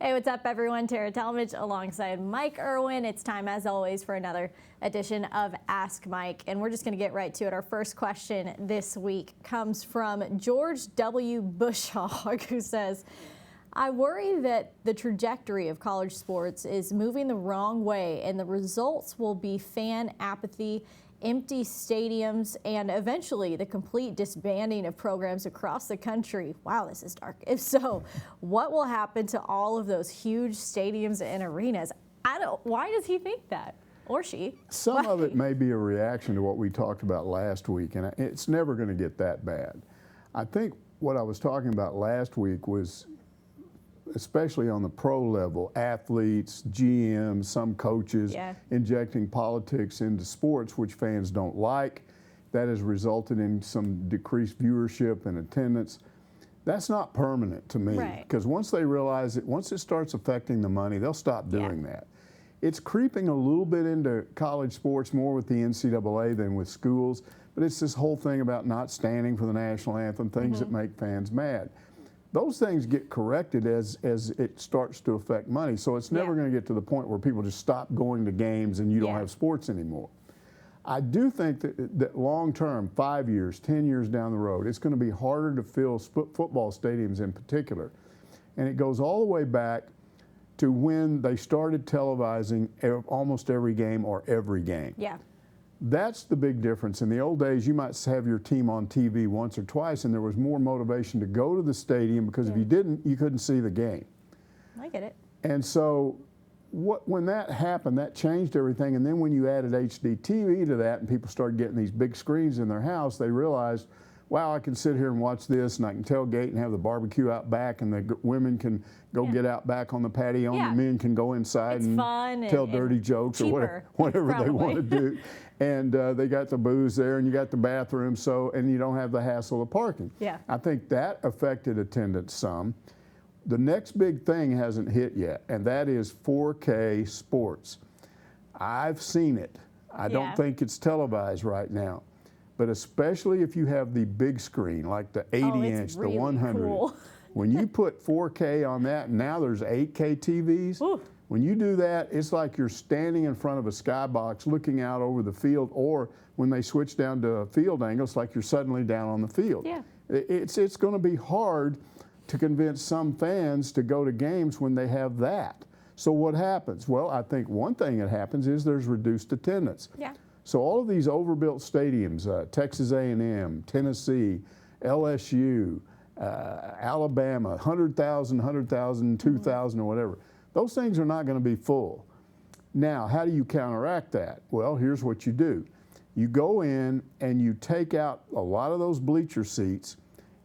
Hey, what's up, everyone? Tara Talmadge alongside Mike Irwin. It's time, as always, for another edition of Ask Mike, and we're just going to get right to it. Our first question this week comes from George W. Bushhog, who says, I worry that the trajectory of college sports is moving the wrong way, and the results will be fan apathy, empty stadiums, and eventually the complete disbanding of programs across the country. Wow, this is dark. If so, what will happen to all of those huge stadiums and arenas? Why does he think that? Or she? Some of it may be a reaction to what we talked about last week, and it's never going to get that bad. I think what I was talking about last week was, especially on the pro level, athletes, GMs, some coaches injecting politics into sports, which fans don't like. That has resulted in some decreased viewership and attendance. That's not permanent to me, because once they realize it, once it starts affecting the money, they'll stop doing that. It's creeping a little bit into college sports, more with the NCAA than with schools, but it's this whole thing about not standing for the national anthem, things that make fans mad. Those things get corrected as it starts to affect money. So it's never going to get to the point where people just stop going to games and you don't have sports anymore. I do think that long term, 5 years, 10 years down the road, it's going to be harder to fill football stadiums in particular. And it goes all the way back to when they started televising almost every game or every game. That's the big difference. In the old days, you might have your team on TV once or twice, and there was more motivation to go to the stadium, because if you didn't, you couldn't see the game. I get it. And so when that happened, that changed everything. And then when you added HD TV to that and people started getting these big screens in their house, they realized, wow, I can sit here and watch this, and I can tailgate and have the barbecue out back, and the women can go get out back on the patio, and the men can go inside and tell dirty jokes or whatever they want to do. And they got the booze there, and you got the bathroom, and you don't have the hassle of parking. I think that affected attendance some. The next big thing hasn't hit yet, and that is 4K sports. I've seen it. I don't think it's televised right now. But especially if you have the big screen, like the 80-inch, the 100. Cool. When you put 4K on that, and now there's 8K TVs. Ooh. When you do that, it's like you're standing in front of a skybox looking out over the field, or when they switch down to field angle, it's like you're suddenly down on the field. It's going to be hard to convince some fans to go to games when they have that. So what happens? Well, I think one thing that happens is there's reduced attendance. So all of these overbuilt stadiums, Texas A&M, Tennessee, LSU, Alabama, 100,000, 100,000, 2,000 or whatever, those things are not going to be full. Now, how do you counteract that? Well, here's what you do. You go in and you take out a lot of those bleacher seats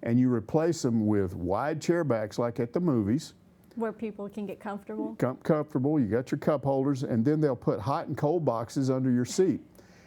and you replace them with wide chair backs like at the movies. Where people can get comfortable. Comfortable, you got your cup holders, and then they'll put hot and cold boxes under your seat.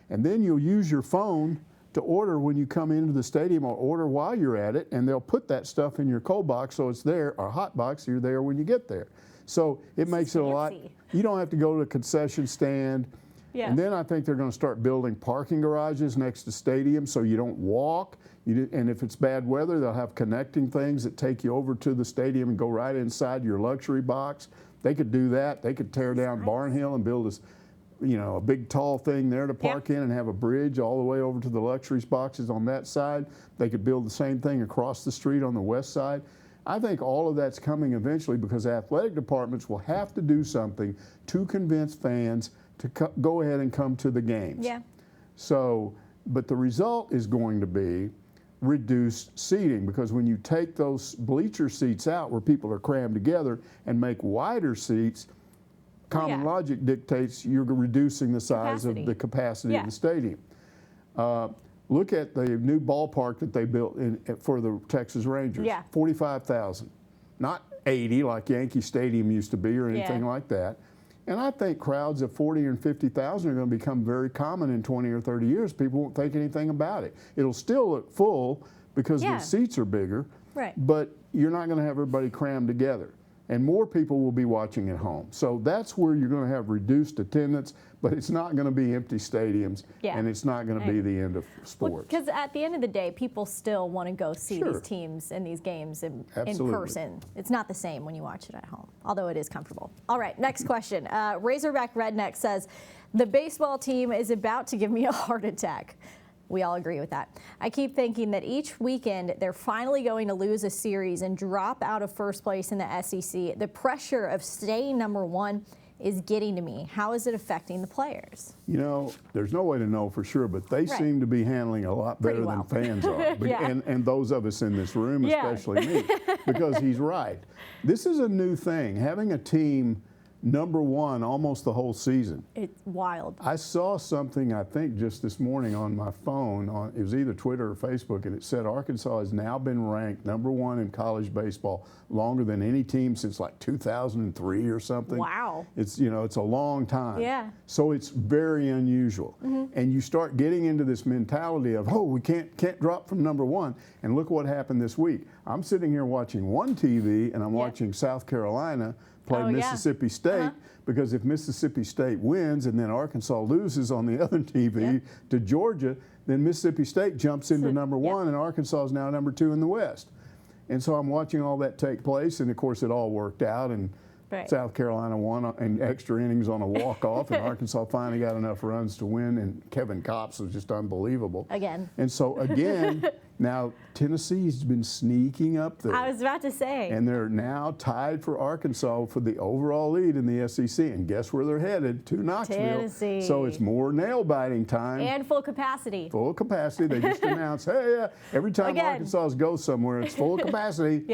And then you'll use your phone to order when you come into the stadium, or order while you're at it, and they'll put that stuff in your cold box so it's there, or hot box, you're there when you get there. So it makes it a lot, you don't have to go to a concession stand. And then I think they're going to start building parking garages next to stadiums so you don't walk. And if it's bad weather, they'll have connecting things that take you over to the stadium and go right inside your luxury box. They could do that. They could tear down Barnhill and build a big tall thing there to park in, and have a bridge all the way over to the luxuries boxes on that side. They could build the same thing across the street on the west side. I think all of that's coming eventually, because athletic departments will have to do something to convince fans to go ahead and come to the games. So, but the result is going to be reduced seating, because when you take those bleacher seats out where people are crammed together and make wider seats, common logic dictates you're reducing the size of the capacity of the stadium. Look at the new ballpark that they built for the Texas Rangers. 45,000, not 80 like Yankee Stadium used to be or anything like that. And I think crowds of 40 and 50,000 are going to become very common in 20 or 30 years. People won't think anything about it. It'll still look full because the seats are bigger, but you're not going to have everybody crammed together. and more people will be watching at home. So that's where you're going to have reduced attendance, but it's not going to be empty stadiums, and it's not going to be the end of sports. Because at the end of the day, people still want to go see Sure. these teams and these games in Absolutely. person. It's not the same when you watch it at home, although it is comfortable. All right, next question. Razorback Redneck says, the baseball team is about to give me a heart attack. We all agree with that. I keep thinking that each weekend they're finally going to lose a series and drop out of first place in the SEC. The pressure of staying number one is getting to me. How is it affecting the players? You know, there's no way to know for sure, but they seem to be handling a lot better than fans are. And those of us in this room, especially me, because he's right. This is a new thing, having a team number one almost the whole season. It's wild. I saw something, I think, just this morning on my phone. It was either Twitter or Facebook, and it said Arkansas has now been ranked number one in college baseball longer than any team since like 2003 or something. Wow. It's, you know, it's a long time. Yeah. So it's very unusual. And you start getting into this mentality of, oh, we can't drop from number one. And look what happened this week. I'm sitting here watching one TV, and I'm watching South Carolina play Mississippi State, because if Mississippi State wins and then Arkansas loses on the other TV to Georgia, then Mississippi State jumps into number one, and Arkansas is now number two in the West. And so I'm watching all that take place, and of course it all worked out, and South Carolina won in extra innings on a walk-off, and Arkansas finally got enough runs to win, and Kevin Kopps was just unbelievable. Again. And so again, now Tennessee's been sneaking up there. I was about to say. And they're now tied for Arkansas for the overall lead in the SEC. And guess where they're headed? To Knoxville. Tennessee. So it's more nail-biting time. And full capacity. Full capacity. They just announced, hey, every time Arkansas goes somewhere, it's full capacity.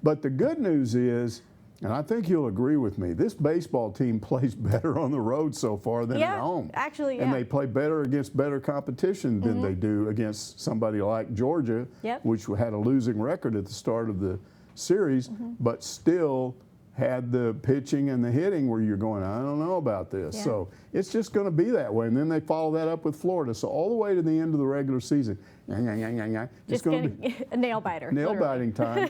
But the good news is, and I think you'll agree with me, this baseball team plays better on the road so far than at home. Actually, and they play better against better competition than they do against somebody like Georgia, which had a losing record at the start of the series, but still had the pitching and the hitting where you're going, I don't know about this. So it's just going to be that way. And then they follow that up with Florida. So all the way to the end of the regular season, it's going to be a nail biter. Nail-biting time.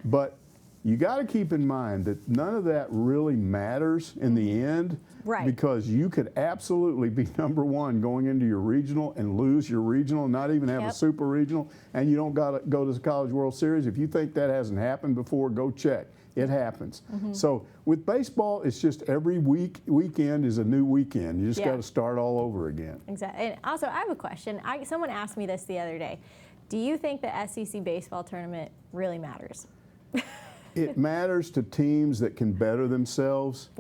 But you got to keep in mind that none of that really matters in the end, because you could absolutely be number one going into your regional and lose your regional, not even have a super regional, and you don't got to go to the College World Series. If you think that hasn't happened before, go check. It happens. So with baseball, it's just every weekend is a new weekend. You just got to start all over again. Exactly. And also, I have a question. Someone asked me this the other day. Do you think the SEC baseball tournament really matters? It matters to teams that can better themselves.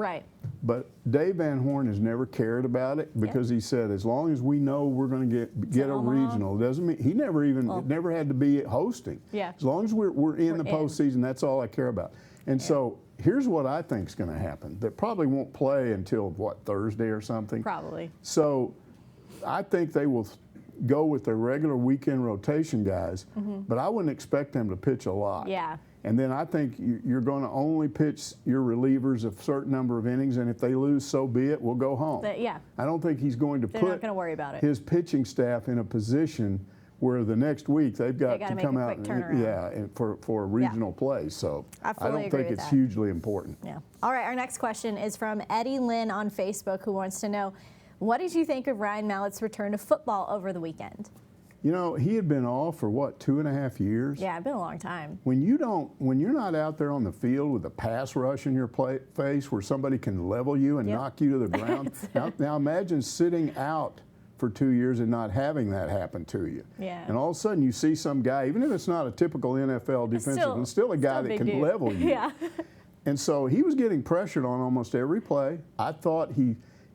But Dave Van Horn has never cared about it, because he said, as long as we know we're going to get a regional, doesn't mean he never even it never had to be hosting. As long as we're in the postseason, that's all I care about. And so here's what I think is going to happen. They probably won't play until Thursday or something. Probably. So I think they will go with their regular weekend rotation guys, but I wouldn't expect them to pitch a lot. And then I think you're going to only pitch your relievers a certain number of innings, and if they lose, so be it. We'll go home. I don't think he's going to They're not going to worry about it. His pitching staff in a position where the next week they've got to come out for regional play. So I don't think it's hugely important. All right, our next question is from Eddie Lynn on Facebook, who wants to know, what did you think of Ryan Mallett's return to football over the weekend? You know, he had been off for 2.5 years? Yeah, it's been a long time. When you're not out there on the field with a pass rush in your face where somebody can level you and knock you to the ground. Now imagine sitting out for 2 years and not having that happen to you. And all of a sudden you see some guy, even if it's not a typical NFL defensive, it's still a guy that can level you. And so he was getting pressured on almost every play. I thought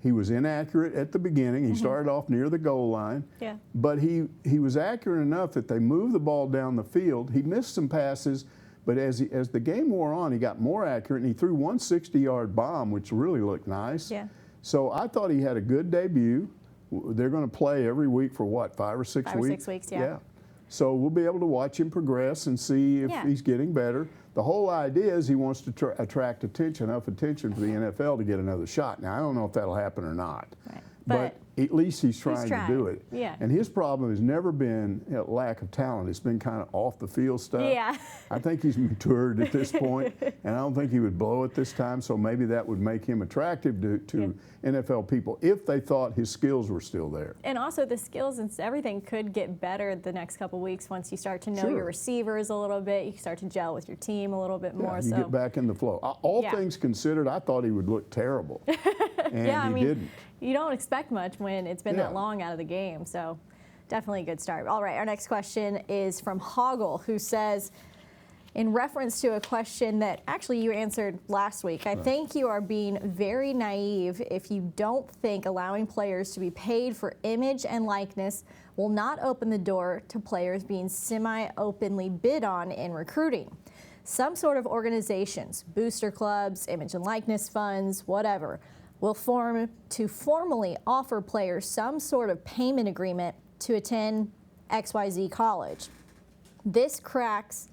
he was inaccurate at the beginning. He started off near the goal line. But he was accurate enough that they moved the ball down the field. He missed some passes, but as the game wore on, he got more accurate, and he threw one 60-yard bomb, which really looked nice. So I thought he had a good debut. They're going to play every week for 5 or 6 weeks? 5 or 6 weeks, So we'll be able to watch him progress and see if he's getting better. The whole idea is he wants to attract enough attention for the NFL to get another shot. Now, I don't know if that'll happen or not. but at least he's trying to do it. Yeah. And his problem has never been lack of talent. It's been kind of off the field stuff. Yeah. I think he's matured at this point, and I don't think he would blow it this time. So maybe that would make him attractive to NFL people if they thought his skills were still there. And also the skills and everything could get better the next couple weeks once you start to know your receivers a little bit. You start to gel with your team a little bit more. You get back in the flow. All things considered, I thought he would look terrible, and he didn't. You don't expect much when it's been that long out of the game, so definitely a good start. All right, our next question is from Hoggle, who says, in reference to a question that actually you answered last week, I think you are being very naive if you don't think allowing players to be paid for image and likeness will not open the door to players being semi-openly bid on in recruiting. Some sort of organizations, booster clubs, image and likeness funds, whatever, will form to formally offer players some sort of payment agreement to attend XYZ college. This cracks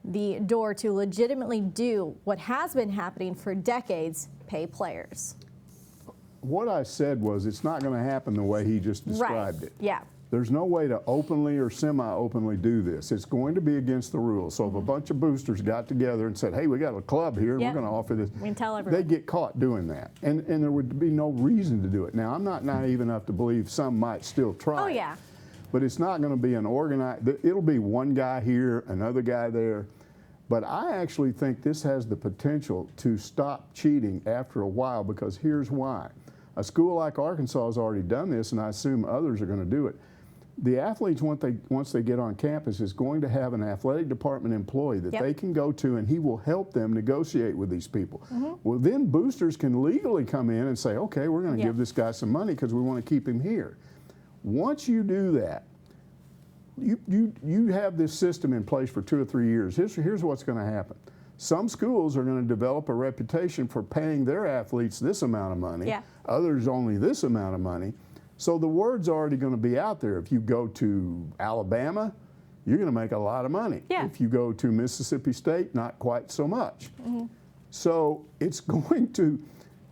the door to legitimately do what has been happening for decades, pay players. What I said was it's not going to happen the way he just described it. Yeah. There's no way to openly or semi-openly do this. It's going to be against the rules. So if a bunch of boosters got together and said, hey, we got a club here, and we're going to offer this, we can tell everyone. they'd get caught doing that. And there would be no reason to do it. Now, I'm not naive enough to believe some might still try. Oh, yeah. But it's not going to be an organized, it'll be one guy here, another guy there. But I actually think this has the potential to stop cheating after a while, because here's why. A school like Arkansas has already done this, and I assume others are going to do it. The athletes, once they get on campus, is going to have an athletic department employee that they can go to, and he will help them negotiate with these people. Well, then boosters can legally come in and say, okay, we're going to give this guy some money because we want to keep him here. Once you do that, you have this system in place for 2 or 3 years. Here's what's going to happen. Some schools are going to develop a reputation for paying their athletes this amount of money, others only this amount of money. So the word's already going to be out there. If you go to Alabama, you're going to make a lot of money. If you go to Mississippi State, not quite so much. So it's going to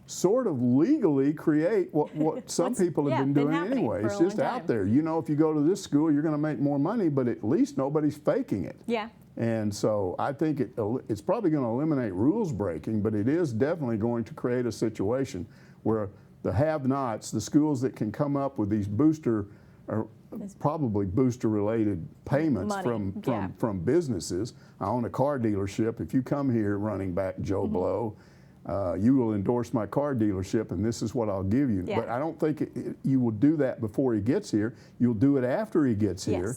sort of legally create what some people have been doing anyway. It's just out there. You know, if you go to this school, you're going to make more money, but at least nobody's faking it. And so I think it's probably going to eliminate rules breaking, but it is definitely going to create a situation where the have-nots, the schools that can come up with these booster, or probably booster-related payments from businesses. I own a car dealership. If you come here, running back Joe Blow, you will endorse my car dealership, and this is what I'll give you. But I don't think you will do that before he gets here. You'll do it after he gets here,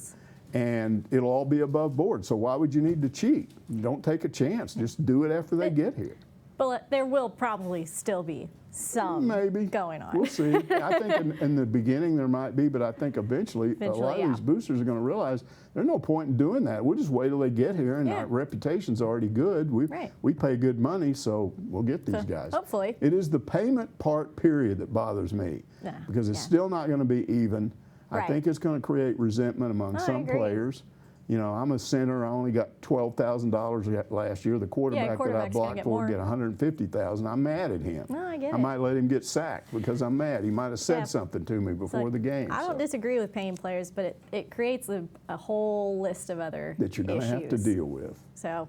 and it'll all be above board. So why would you need to cheat? Don't take a chance. Just do it after they get here. But there will probably still be some going on. We'll see. I think in the beginning there might be, but I think eventually a lot of these boosters are going to realize there's no point in doing that. We'll just wait till they get here, and our reputation's already good. We pay good money, so we'll get these guys. Hopefully. It is the payment part, period, that bothers me, because it's still not going to be even. I think it's going to create resentment among some players. You know, I'm a center. I only got $12,000 last year. The quarterback that I blocked for get $150,000. I'm mad at him. No, I get it. I might let him get sacked because I'm mad. He might have said something to me before the game. I don't disagree with paying players, but it creates a whole list of other that you're going to have to deal with. So,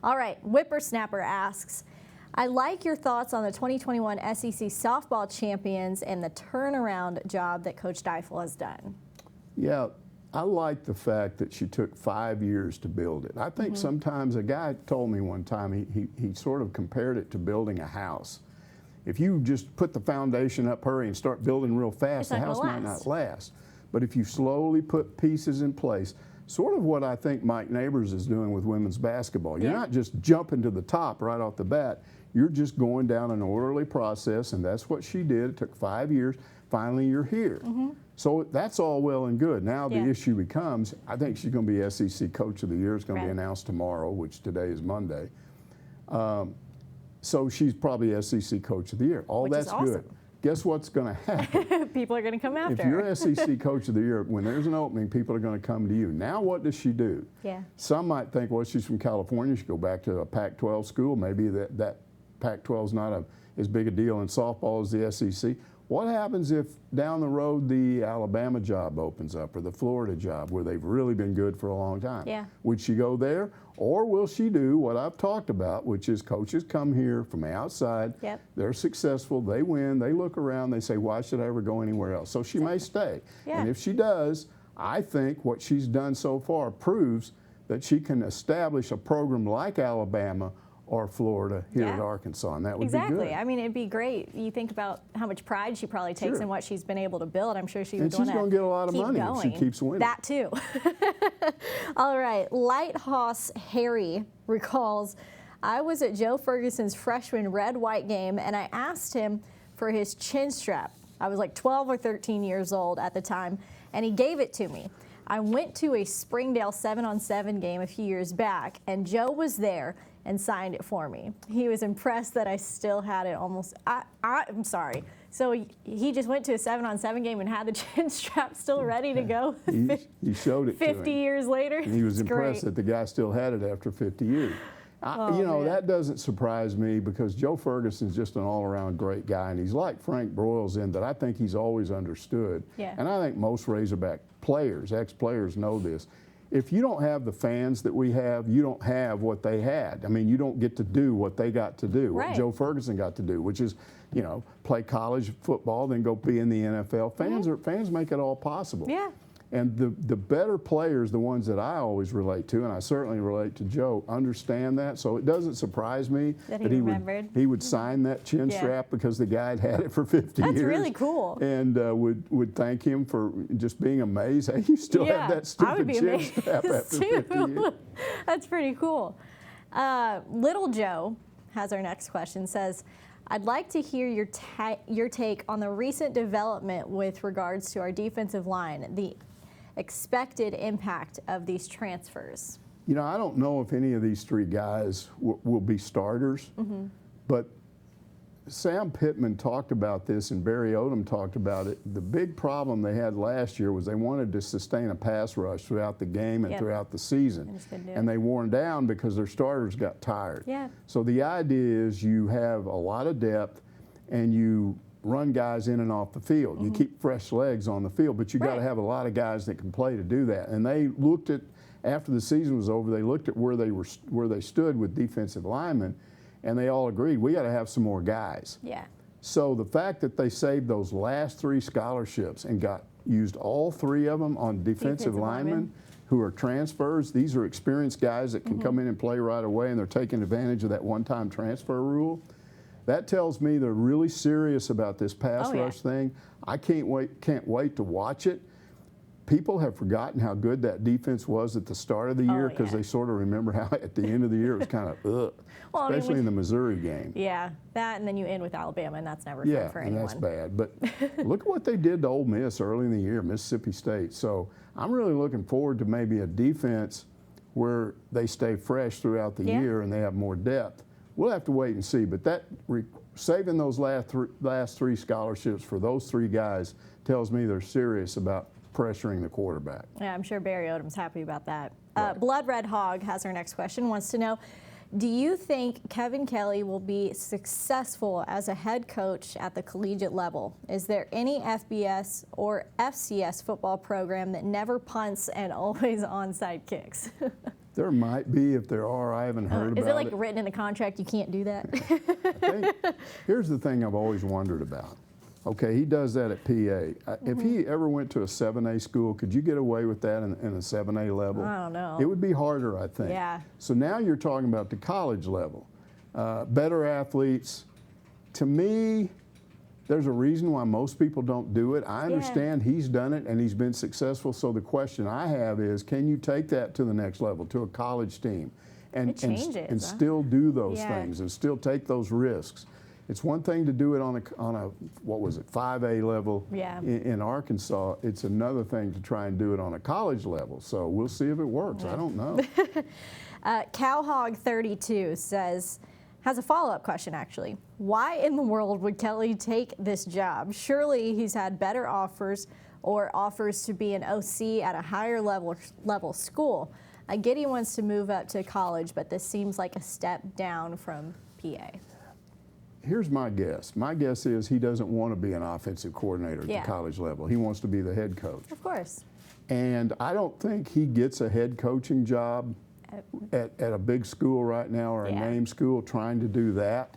all right. Whippersnapper asks, I like your thoughts on the 2021 SEC softball champions and the turnaround job that Coach Deifel has done. Yeah. I like the fact that she took 5 years to build it. I think sometimes a guy told me one time, he sort of compared it to building a house. If you just put the foundation up, hurry, and start building real fast, the house might not last. But if you slowly put pieces in place, sort of what I think Mike Neighbors is doing with women's basketball. You're not just jumping to the top right off the bat. You're just going down an orderly process, and that's what she did. It took 5 years. Finally, you're here. So that's all well and good. Now the issue becomes, I think she's going to be SEC Coach of the Year. It's going to be announced tomorrow, which today is Monday. So she's probably SEC Coach of the Year. All that's good. Guess what's going to happen? People are going to come after her. If you're SEC Coach of the Year, when there's an opening, people are going to come to you. Now what does she do? Some might think, well, she's from California. She go back to a Pac-12 school. Maybe that Pac-12 is not as big a deal in softball as the SEC. What happens if down the road the Alabama job opens up or the Florida job where they've really been good for a long time? Yeah. Would she go there? Or will she do what I've talked about, which is coaches come here from the outside, Yep. they're successful, they win, they look around, they say, why should I ever go anywhere else? So she may stay. Yeah. And if she does, I think what she's done so far proves that she can establish a program like Alabama or Florida here at Yeah. Arkansas, and that would Exactly. be good. I mean, it'd be great. You think about how much pride she probably takes Sure. in what she's been able to build. I'm sure she would And she's going to get a lot of keep money going. if she keeps winning. That too. All right. Lighthorse Harry recalls, I was at Joe Ferguson's freshman red-white game, and I asked him for his chin strap. I was like 12 or 13 years old at the time, and he gave it to me. I went to a Springdale 7-on-7 game a few years back, and Joe was there and signed it for me. He was impressed that I still had it almost. I'm sorry. So he just went to a 7-on-7 game and had the chin strap still ready to go. He showed it 50 to him. years later. And he was It's impressed great. that the guy still had it after 50 years. Oh, you know, man. that doesn't surprise me because Joe Ferguson's just an all-around great guy, and he's like Frank Broyles in that I think he's always understood. Yeah. And I think most Razorback players, ex-players, know this. If you don't have the fans that we have, you don't have what they had. I mean, you don't get to do what they got to do, Right. what Joe Ferguson got to do, which is, you know, play college football, then go be in the NFL. Fans make it all possible. Yeah. And the better players, the ones that I always relate to, and I certainly relate to Joe, understand that. So it doesn't surprise me That he remembered. he would sign that chin Yeah. strap because the guy had it for 50 years. That's really cool. And would thank him for just being amazed. Hey, you still have that I would stupid be chin amazed strap after 50 too. years. That's pretty cool. Little Joe has our next question. Says, I'd like to hear your take on the recent development with regards to our defensive line, the expected impact of these transfers. You know, I don't know if any of these three guys will be starters, but Sam Pittman talked about this and Barry Odom talked about it. The big problem they had last year was they wanted to sustain a pass rush throughout the game and Yep. throughout the season. And just couldn't do And it. they worn down because their starters got tired. Yeah. So the idea is you have a lot of depth and you run guys in and off the field. You keep fresh legs on the field, but you got to Right. have a lot of guys that can play to do that. And they looked at, after the season was over, they looked at where they stood with defensive linemen, and they all agreed we got to have some more guys. Yeah. So the fact that they saved those last three scholarships and used all three of them on defensive linemen who are transfers, these are experienced guys that can come in and play right away, and they're taking advantage of that one-time transfer rule. That tells me they're really serious about this pass rush thing. I can't wait to watch it. People have forgotten how good that defense was at the start of the year because they sort of remember how at the end of the year it was kind of ugh, Well, I mean, especially in the Missouri game. Yeah, that, and then you end with Alabama, and that's never fun for anyone. And that's bad. But look at what they did to Ole Miss early in the year, Mississippi State. So I'm really looking forward to maybe a defense where they stay fresh throughout the year and they have more depth. We'll have to wait and see. But that saving those last three scholarships for those three guys tells me they're serious about pressuring the quarterback. Yeah, I'm sure Barry Odom's happy about that. Right. Blood Red Hog has our next question, wants to know, do you think Kevin Kelly will be successful as a head coach at the collegiate level? Is there any FBS or FCS football program that never punts and always onside kicks? There might be. If there are, I haven't heard about it. Is it like written in the contract you can't do that? I think, here's the thing I've always wondered about. Okay, he does that at PA. If he ever went to a 7A school, could you get away with that in a 7A level? I don't know. It would be harder, I think. Yeah. So now you're talking about the college level. Better athletes. To me, there's a reason why most people don't do it. I understand he's done it and he's been successful. So the question I have is, can you take that to the next level, to a college team, and still do those things and still take those risks? It's one thing to do it on a what was it, 5A level in Arkansas. It's another thing to try and do it on a college level. So we'll see if it works. I don't know. Cowhog32 has a follow-up question, actually. Why in the world would Kelly take this job? Surely he's had better offers or offers to be an OC at a higher level school. I get he wants to move up to college, but this seems like a step down from PA. here's my guess. My guess is he doesn't want to be an offensive coordinator at the college level. He wants to be the head coach. Of course. And I don't think he gets a head coaching job at a big school right now, or a name school, trying to do that.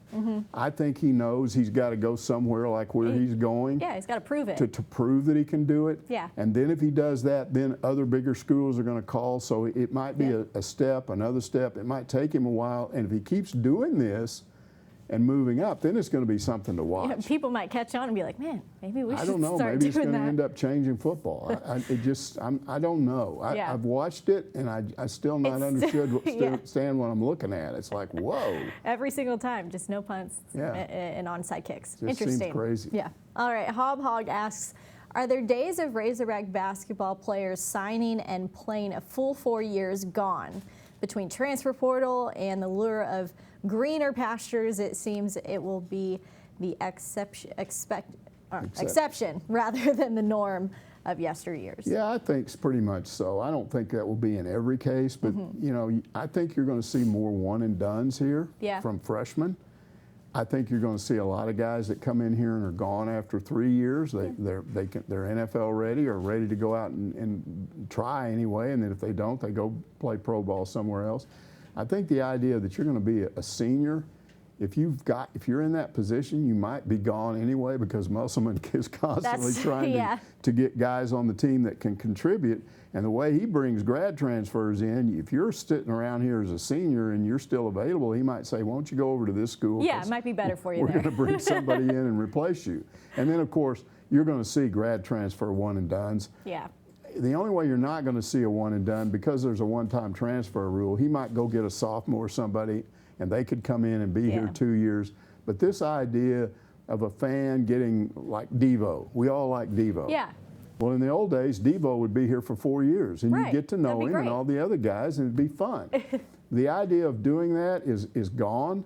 I think he knows he's got to go somewhere like where he's going. Yeah, he's got to prove it. To prove that he can do it. Yeah. And then if he does that, then other bigger schools are going to call. So it might be a step, another step. It might take him a while. And if he keeps doing this and moving up, then it's going to be something to watch. Yeah, people might catch on and be like, man, maybe we should I don't know. start Maybe it's doing going to that. end up changing football. I don't know. I've watched it, and I still not understood understand what I'm looking at. It's like, whoa. Every single time, just no punts and onside kicks. Just Interesting. seems crazy. Yeah. All right. Hob Hog asks, are there days of Razorback basketball players signing and playing a full 4 years gone? Between transfer portal and the lure of greener pastures, it seems it will be the exception rather than the norm of yesteryears. Yeah, I think pretty much so. I don't think that will be in every case, but you know, I think you're going to see more one and dones here from freshmen. I think you're going to see a lot of guys that come in here and are gone after 3 years. They're NFL ready or ready to go out and try anyway, and then if they don't, they go play pro ball somewhere else. I think the idea that you're going to be a senior, if you're in that position, you might be gone anyway, because Musselman is constantly trying to get guys on the team that can contribute. And the way he brings grad transfers in, if you're sitting around here as a senior and you're still available, he might say, won't you go over to this school? Yeah, it might be better for you. We're going to bring somebody in and replace you. And then, of course, you're going to see grad transfer one and dones. Yeah. The only way you're not going to see a one and done, because there's a one-time transfer rule, he might go get a sophomore or somebody, and they could come in and be here 2 years. But this idea of a fan getting like Devo, we all like Devo. Yeah. Well, in the old days, Devo would be here for 4 years, and you get to know him and all the other guys, and it'd be fun. The idea of doing that is gone.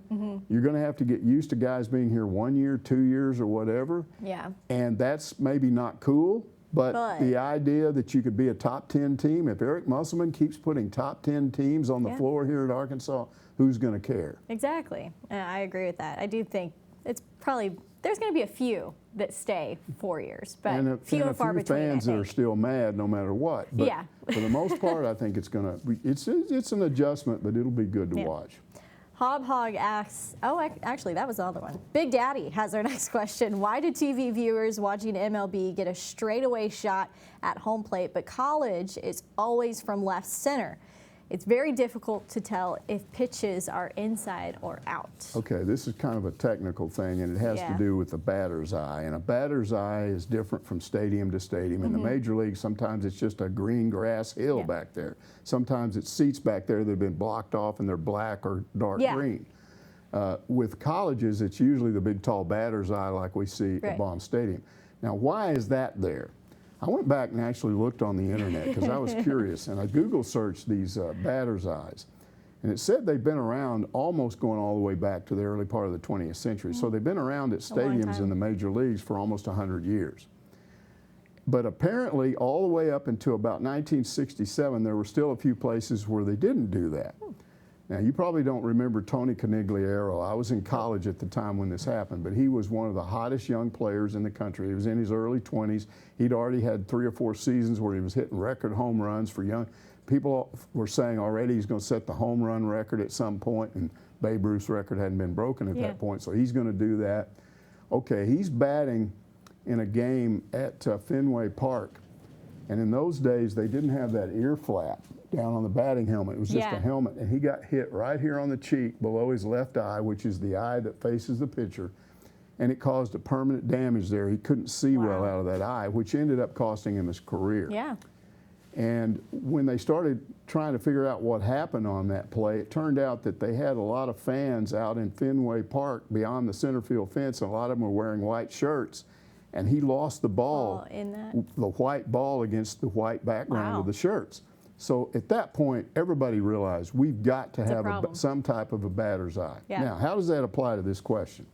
You're going to have to get used to guys being here 1 year, 2 years, or whatever. Yeah. And that's maybe not cool, but the idea that you could be a top 10 team, if Eric Musselman keeps putting top 10 teams on the floor here at Arkansas, who's going to care? Exactly. I agree with that. I do think it's probably, there's going to be a few that stay 4 years, but few and far between. Fans that are still mad no matter what. But for the most part, I think it's going to, it's an adjustment, but it'll be good to watch. Hob Hog asks, actually, that was the other one. Big Daddy has our next question. Why do TV viewers watching MLB get a straightaway shot at home plate, but college is always from left center? It's very difficult to tell if pitches are inside or out. Okay, this is kind of a technical thing, and it has to do with the batter's eye. And a batter's eye is different from stadium to stadium. In the major leagues, sometimes it's just a green grass hill back there. Sometimes it's seats back there that have been blocked off and they're black or dark green. With colleges, it's usually the big, tall batter's eye like we see at Baum Stadium. Now, why is that there? I went back and actually looked on the internet because I was curious, and I Google searched these batter's eyes, and it said they've been around almost going all the way back to the early part of the 20th century. So they've been around at stadiums in the major leagues for almost 100 years. But apparently, all the way up until about 1967, there were still a few places where they didn't do that. Now, you probably don't remember Tony Conigliaro. I was in college at the time when this happened, but he was one of the hottest young players in the country. He was in his early 20s. He'd already had 3 or 4 seasons where he was hitting record home runs for young. People were saying already he's going to set the home run record at some point, and Babe Ruth's record hadn't been broken at that point, so he's going to do that. Okay, he's batting in a game at Fenway Park, and in those days, they didn't have that ear flap down on the batting helmet. It was just a helmet, and he got hit right here on the cheek below his left eye, which is the eye that faces the pitcher, and it caused a permanent damage there. He couldn't see well out of that eye, which ended up costing him his career. Yeah. And when they started trying to figure out what happened on that play, it turned out that they had a lot of fans out in Fenway Park beyond the center field fence, and a lot of them were wearing white shirts, and he lost the ball, the white ball against the white background of the shirts. So at that point, everybody realized we've got to have some type of a batter's eye. Now, how does that apply to this question?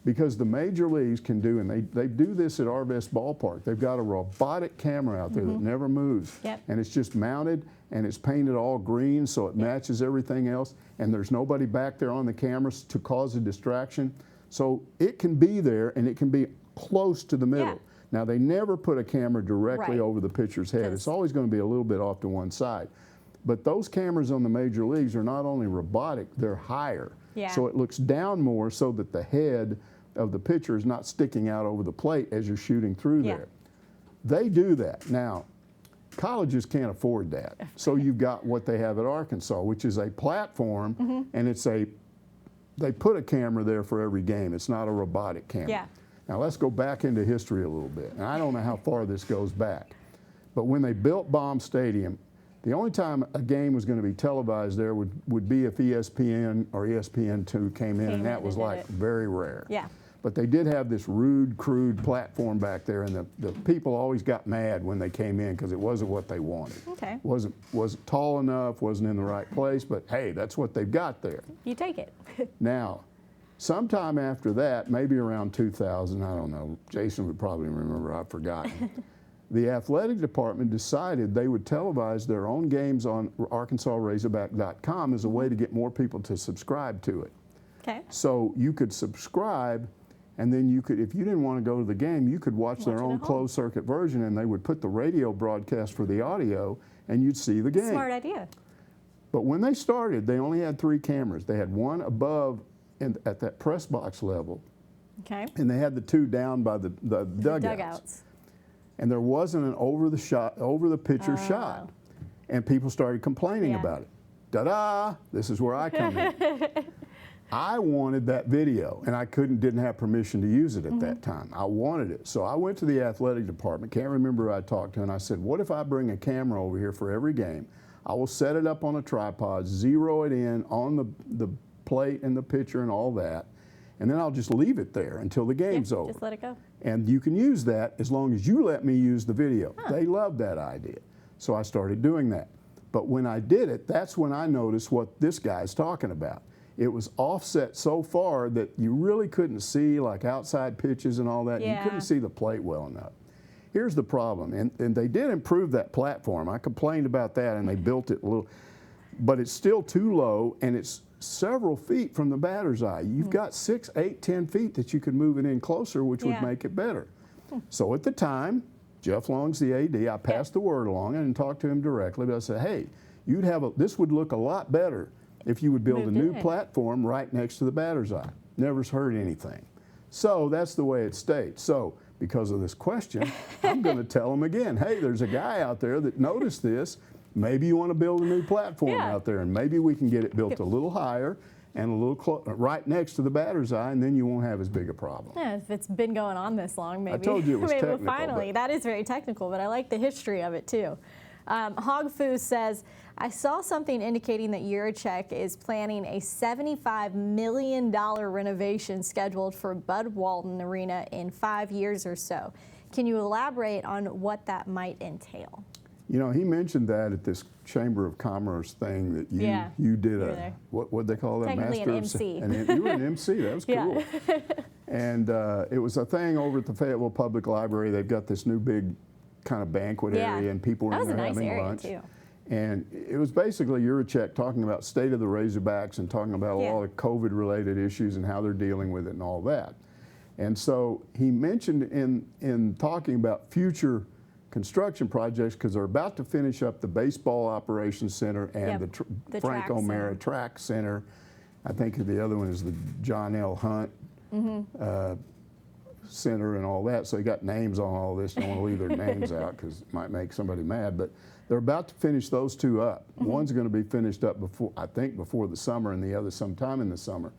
Because the major leagues can do, and they do this at Arvest Ballpark. They've got a robotic camera out there that never moves. And it's just mounted, and it's painted all green so it matches everything else, and there's nobody back there on the cameras to cause a distraction. So it can be there and it can be close to the middle. Yeah. Now, they never put a camera directly Right. over the pitcher's head. It's always going to be a little bit off to one side. But those cameras on the major leagues are not only robotic, they're higher. Yeah. So it looks down more so that the head of the pitcher is not sticking out over the plate as you're shooting through Yeah. there. They do that. Now, colleges can't afford that. So you've got what they have at Arkansas, which is a platform, and they put a camera there for every game. It's not a robotic camera. Yeah. Now let's go back into history a little bit. And I don't know how far this goes back, but when they built Baum Stadium, the only time a game was going to be televised there would be if ESPN or ESPN2 came in, and that was like very rare. Yeah. But they did have this rude, crude platform back there, and the people always got mad when they came in because it wasn't what they wanted. Okay. Wasn't tall enough, wasn't in the right place, but hey, that's what they've got there. You take it. Now, sometime after that, maybe around 2000, I don't know, Jason would probably remember, I've forgotten. The athletic department decided they would televise their own games on ArkansasRazorback.com as a way to get more people to subscribe to it. Okay. So you could subscribe, and then you could, if you didn't want to go to the game, you could watch their it own at home. closed circuit version, and they would put the radio broadcast for the audio, and you'd see the game. Smart idea. But when they started, they only had 3 cameras. They had one above at that press box level, Okay. and they had the 2 down by the dugouts. And there wasn't an over the pitcher shot. And people started complaining about it. Ta-da! This is where I come in. I wanted that video, and I didn't have permission to use it at that time. I wanted it. So I went to the athletic department, can't remember who I talked to, and I said, what if I bring a camera over here for every game? I will set it up on a tripod, zero it in on the plate and the pitcher and all that, and then I'll just leave it there until the game's over. Just let it go. And you can use that as long as you let me use the video. They love that idea. So I started doing that. But when I did it, that's when I noticed what this guy's talking about. It was offset so far that you really couldn't see like outside pitches and all that. You couldn't see the plate well enough. Here's the problem, and they did improve that platform. I complained about that, and they built it a little, but it's still too low, and it's several feet from the batter's eye. You've got 6, 8, 10 feet that you could move it in closer, which would make it better. So at the time, Jeff Long's the AD. I passed the word along. I didn't talk to him directly, but I said, hey, this would look a lot better if you would build a new platform right next to the batter's eye. Never heard anything. So that's the way it stayed. So because of this question, I'm going to tell them again, hey, there's a guy out there that noticed this. Maybe you want to build a new platform out there, and maybe we can get it built a little higher and a little right next to the batter's eye, and then you won't have as big a problem. Yeah, if it's been going on this long, maybe. I told you it was maybe technical. Finally, that is very technical, but I like the history of it too. Hogfu says, I saw something indicating that Yurachek is planning a $75 million renovation scheduled for Bud Walton Arena in 5 years or so. Can you elaborate on what that might entail? You know, he mentioned that at this Chamber of Commerce thing that you did what'd they call that? Technically an MC. You were an MC, that was cool. And it was a thing over at the Fayetteville Public Library. They've got this new big kind of banquet area, and people were in there having lunch. Too. And it was basically Yurachek talking about state of the Razorbacks and talking about a lot of COVID-related issues and how they're dealing with it and all that. And so he mentioned in talking about future construction projects, because they're about to finish up the baseball operations center and the Frank O'Mara track center. I think the other one is the John L. Hunt Center and all that. So he got names on all this. Don't want to leave their names out because it might make somebody mad. But they're about to finish those 2 up. One's going to be finished up before the summer, and the other sometime in the summer.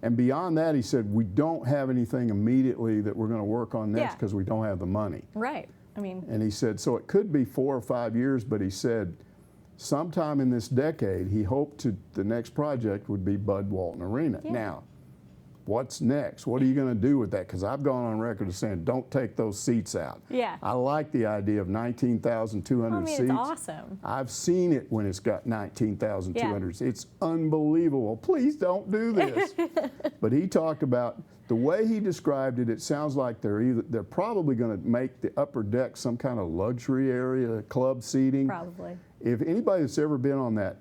And beyond that, he said, we don't have anything immediately that we're going to work on next because we don't have the money. Right. I mean, and he said, so it could be 4 or 5 years, but he said sometime in this decade, he hoped the next project would be Bud Walton Arena. Now, what's next? What are you going to do with that? Because I've gone on record as saying, don't take those seats out. Yeah. I like the idea of 19,200 seats. It's awesome. I've seen it when it's got 19,200 seats. It's unbelievable. Please don't do this. But he talked about the way he described it. It sounds like they're probably going to make the upper deck some kind of luxury area, club seating. Probably. If anybody that's ever been on that,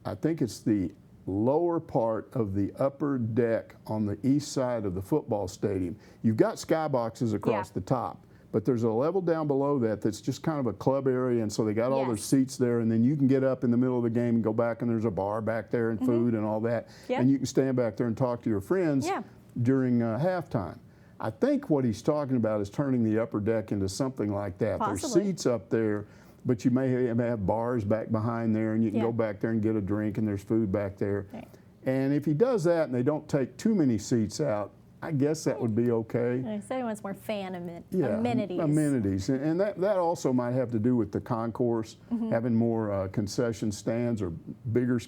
I think it's the lower part of the upper deck on the east side of the football stadium. You've got skyboxes across Yeah. the top, but there's a level down below that that's just kind of a club area, and so they got all their Yes. seats there, and then you can get up in the middle of the game and go back, and there's a bar back there and food and all that, Yep. and you can stand back there and talk to your friends Yeah. during halftime. I think what he's talking about is turning the upper deck into something like that. There's Possibly. seats up there, but you may have bars back behind there, and you can Yeah. go back there and get a drink, and there's food back there. Right. And if he does that and they don't take too many seats out, I guess that would be okay. I said he wants more fan Yeah, amenities. amenities. And that also might have to do with the concourse, having more concession stands or bigger.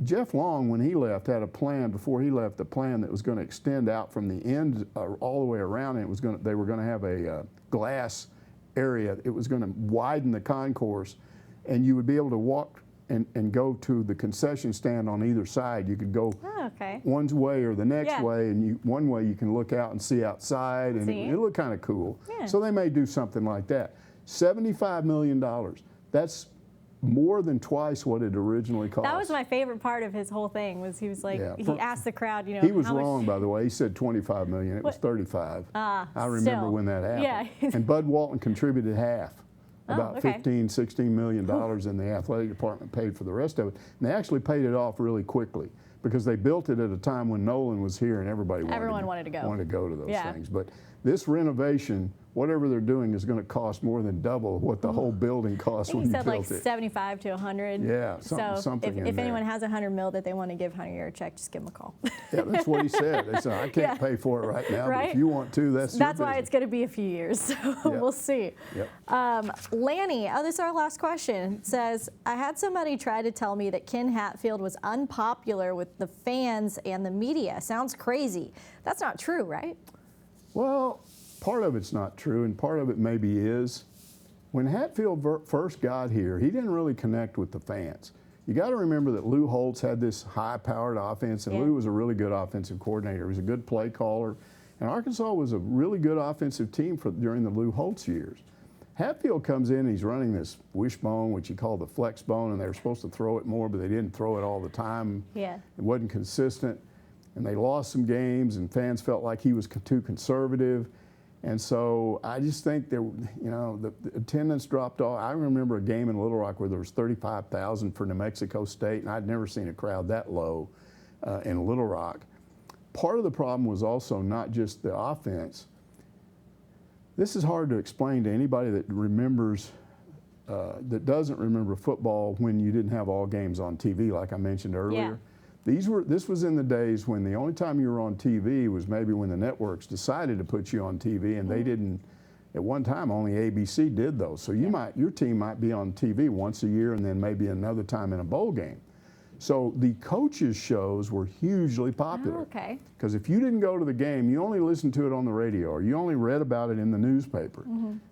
Jeff Long, when he left, had a plan before he left, a plan that was going to extend out from the end all the way around, and they were going to have a glass area. It was going to widen the concourse, and you would be able to walk and go to the concession stand on either side. You could go Oh, okay. one way or the next Yeah. way, and one way you can look out and see outside, and See? it looked kind of cool. Yeah. So they may do something like that. $75 million. That's more than twice what it originally cost. That was my favorite part of his whole thing. Was he was like Yeah. he asked the crowd, you know, He was how much- wrong, by the way. He said 25 million. It was 35. I remember still. when that happened. Yeah. And Bud Walton contributed half. About okay. 16 million dollars, and the athletic department paid for the rest of it. And they actually paid it off really quickly because they built it at a time when Nolan was here and everyone wanted to go to those Yeah. things. But this renovation, whatever they're doing, is going to cost more than double what the whole building cost when He you said built like it. 75 to 100. Yeah, so something in if there. anyone has $100 million that they want to give Hunter a check, just give him a call. Yeah, that's what he said. They said, I can't pay for it right now, but Right? if you want to, that's your That's why business. it's going to be a few years. So we'll see. Yep. Lanny, this is our last question. It says, I had somebody try to tell me that Ken Hatfield was unpopular with the fans and the media. Sounds crazy. That's not true, right? Well, part of it's not true, and part of it maybe is. When Hatfield first got here, he didn't really connect with the fans. You got to remember that Lou Holtz had this high-powered offense, and Yeah. Lou was a really good offensive coordinator. He was a good play caller, and Arkansas was a really good offensive team during the Lou Holtz years. Hatfield comes in, and he's running this wishbone, which he called the flex bone, and they were supposed to throw it more, but they didn't throw it all the time. Yeah. It wasn't consistent, and they lost some games, and fans felt like he was too conservative. And so I just think the attendance dropped off. I remember a game in Little Rock where there was 35,000 for New Mexico State, and I'd never seen a crowd that low in Little Rock. Part of the problem was also not just the offense. This is hard to explain to anybody that remembers, that doesn't remember football when you didn't have all games on TV, like I mentioned earlier. This was in the days when the only time you were on TV was maybe when the networks decided to put you on TV, and they didn't. At one time, only ABC did those. So your team might be on TV once a year, and then maybe another time in a bowl game. So the coaches' shows were hugely popular. Oh, okay. Because if you didn't go to the game, you only listened to it on the radio, or you only read about it in the newspaper.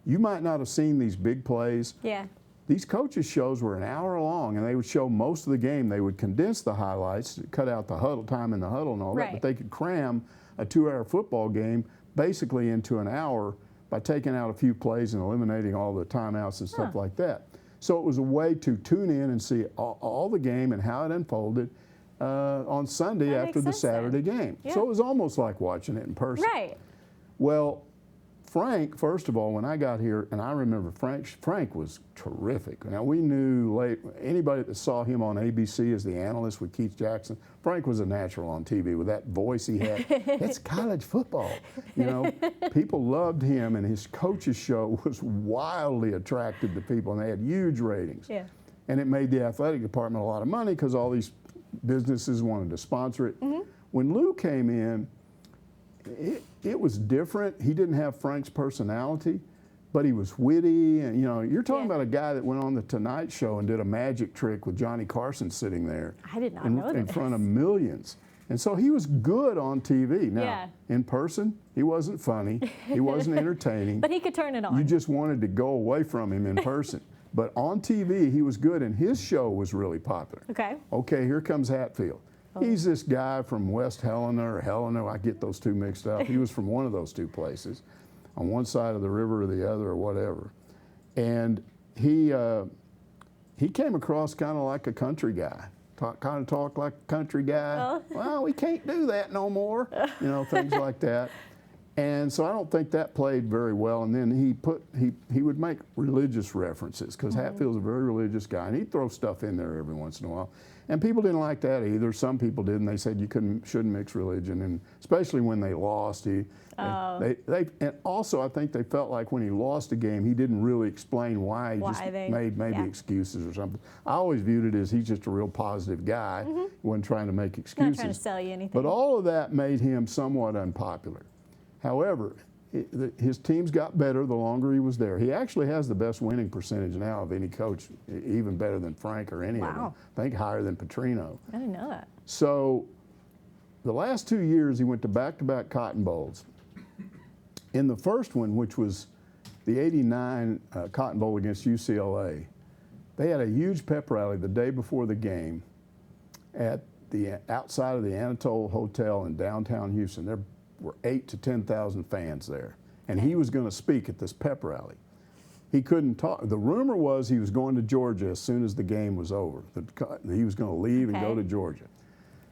You might not have seen these big plays. Yeah. These coaches' shows were an hour long, and they would show most of the game. They would condense the highlights, cut out the huddle time in the huddle and all that, Right. but they could cram a 2-hour football game basically into an hour by taking out a few plays and eliminating all the timeouts and stuff like that. So it was a way to tune in and see all the game and how it unfolded on Sunday That after the makes sense Saturday then. game. Yeah. So it was almost like watching it in person. Right. Well, Frank, first of all, when I got here, and I remember Frank was terrific. Now, we knew anybody that saw him on ABC as the analyst with Keith Jackson, Frank was a natural on TV with that voice he had. It's college football. People loved him, and his coach's show was wildly attractive to people, and they had huge ratings. Yeah. And it made the athletic department a lot of money because all these businesses wanted to sponsor it. When Lou came in, it was different. He didn't have Frank's personality, but he was witty. And you're talking about a guy that went on the Tonight Show and did a magic trick with Johnny Carson sitting there. I did not know in this. front of millions. And so he was good on TV. Now, in person, he wasn't funny. He wasn't entertaining. But he could turn it on. You just wanted to go away from him in person. But on TV, he was good, and his show was really popular. Okay, here comes Hatfield. He's this guy from West Helena or Helena. I get those two mixed up. He was from one of those two places, on one side of the river or the other or whatever. And he came across kind of like a country guy. kind of talk like a country guy. Well, we can't do that no more. You know, things like that. And so I don't think that played very well. And then he would make religious references because Hatfield's a very religious guy, and he'd throw stuff in there every once in a while. And people didn't like that either. Some people didn't. They said you shouldn't mix religion, and especially when they lost. And also I think they felt like when he lost a game, he didn't really explain why. He just made maybe excuses or something. I always viewed it as he's just a real positive guy. He wasn't trying to make excuses. Not trying to sell you anything. But all of that made him somewhat unpopular. However, his teams got better the longer he was there. He actually has the best winning percentage now of any coach, even better than Frank or any of them. I think higher than Petrino. I didn't know that. So the last 2 years, he went to back-to-back Cotton Bowls. In the first one, which was the '89 Cotton Bowl against UCLA, they had a huge pep rally the day before the game at the outside of the Anatole Hotel in downtown Houston. There were 8,000 to 10,000 fans there, and he was going to speak at this pep rally. He couldn't talk. The rumor was he was going to Georgia as soon as the game was over. He was going to leave and go to Georgia.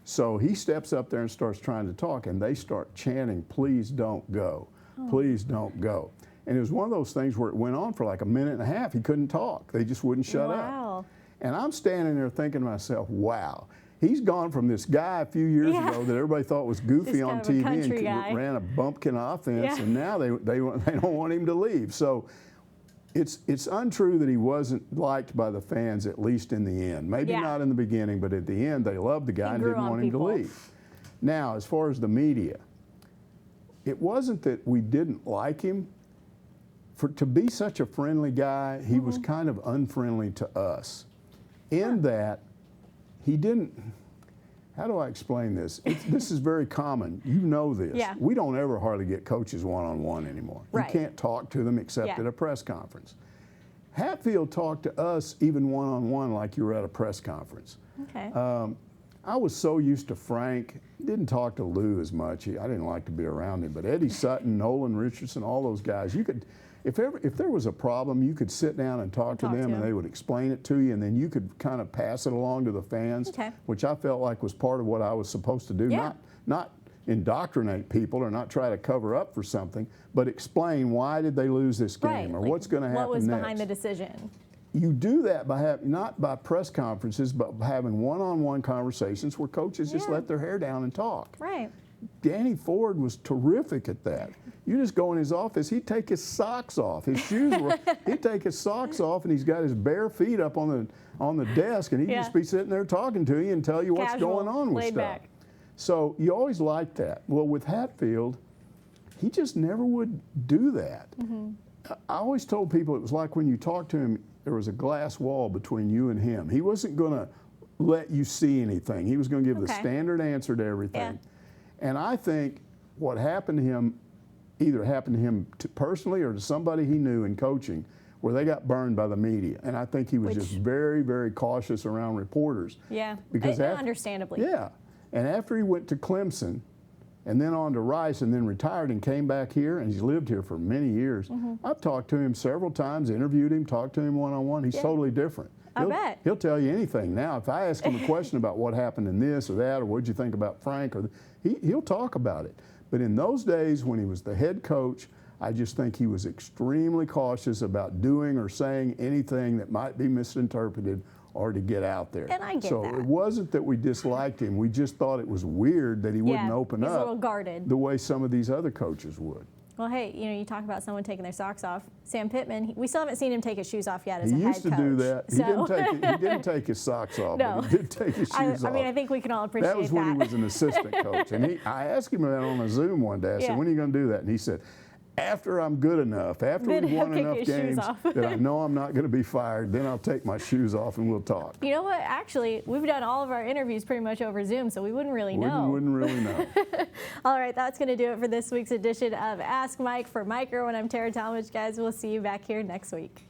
So he steps up there and starts trying to talk, and they start chanting, "Please don't go. Please don't go." And it was one of those things where it went on for like a minute and a half. He couldn't talk. They just wouldn't shut up. And I'm standing there thinking to myself, wow. He's gone from this guy a few years ago that everybody thought was goofy on TV and ran a bumpkin offense, and now they don't want him to leave. So it's untrue that he wasn't liked by the fans, at least in the end. Maybe not in the beginning, but at the end they loved the guy and didn't want him to leave. Now, as far as the media, it wasn't that we didn't like him. To be such a friendly guy, he was kind of unfriendly to us in that he didn't, how do I explain this? This is very common. You know this. We don't ever hardly get coaches one-on-one anymore. You can't talk to them except at a press conference. Hatfield talked to us even one-on-one like you were at a press conference. I was so used to Frank. Didn't talk to Lou as much. I didn't like to be around him. But Eddie Sutton, Nolan Richardson, all those guys, you could, if there was a problem, you could sit down and talk to them, and they would explain it to you, and then you could kind of pass it along to the fans, which I felt like was part of what I was supposed to do. Not indoctrinate people or not try to cover up for something, but explain why did they lose this game or like what's going to happen next. What was behind the decision? You do that by not by press conferences, but by having one-on-one conversations where coaches just let their hair down and talk. Danny Ford was terrific at that. You just go in his office, he'd take his socks off. His shoes were, he'd take his socks off, and he's got his bare feet up on the desk, and he'd just be sitting there talking to you and tell you what's going on with stuff. Back. So you always liked that. Well, with Hatfield, he just never would do that. I always told people it was like when you talked to him, there was a glass wall between you and him. He wasn't going to let you see anything. He was going to give the standard answer to everything. And I think what happened to him either happened to him personally or to somebody he knew in coaching, where they got burned by the media. And I think he was just very, very cautious around reporters. Because understandably. And after he went to Clemson, and then on to Rice, and then retired and came back here, and he's lived here for many years. I've talked to him several times, interviewed him, talked to him one-on-one. He's totally different. I bet. He'll tell you anything now. If I ask him a question about what happened in this or that, or what'd you think about Frank, or he'll talk about it. But in those days when he was the head coach, I just think he was extremely cautious about doing or saying anything that might be misinterpreted or to get out there. And I get that. So it wasn't that we disliked him. We just thought it was weird that he wouldn't open up a little guarded. The way some of these other coaches would. Well, hey, you talk about someone taking their socks off. Sam Pittman, we still haven't seen him take his shoes off yet as a head coach. He used to do that. He didn't take his socks off, but he did take his shoes off. I mean, I think we can all appreciate that. That was when he was an assistant coach. And I asked him that on a Zoom one day. I said, when are you going to do that? And he said, after I'm good enough, after we've won enough games that I know I'm not going to be fired, then I'll take my shoes off and we'll talk. You know what? Actually, we've done all of our interviews pretty much over Zoom, so we wouldn't really know. Wouldn't really know. All right, that's going to do it for this week's edition of Ask Mike. For Mike Irwin, I'm Tara Talmadge. Guys, we'll see you back here next week.